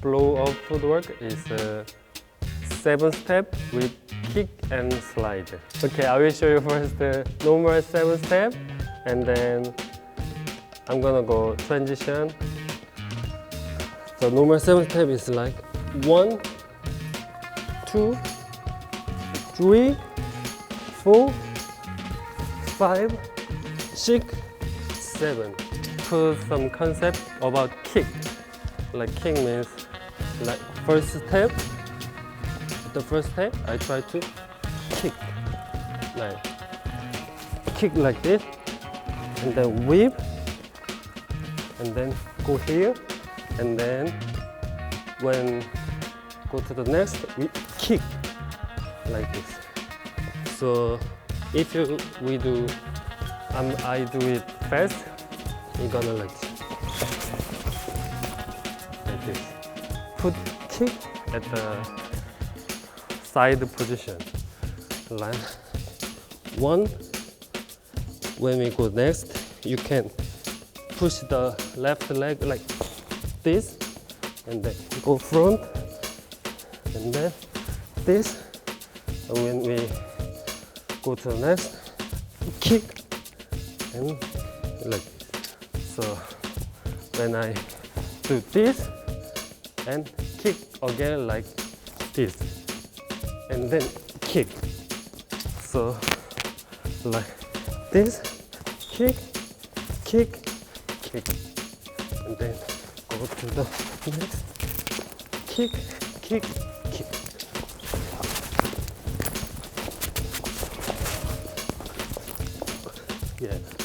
flow of footwork is 7 step with kick and slide. Okay, I will show you first the normal 7 step, and then I'm gonna go transition. The normal 7 step is like 1, 2, 3, 4, 5, 6, 7. Put some concept about kick. Like kick means like first step. The first step I try to kick like this, and then whip, and then go here, and then when go to the next, we kick like this. So if I do it fast, you're gonna like this. Put kick at the side position. Like 1. When we go next, you can push the left leg like this, and then go front, and then this. And when we go to the next, kick and like this. So when I do this and kick again like this, and then kick. So like this, kick, kick, kick, and then go to the next, kick, kick, kick. Yeah.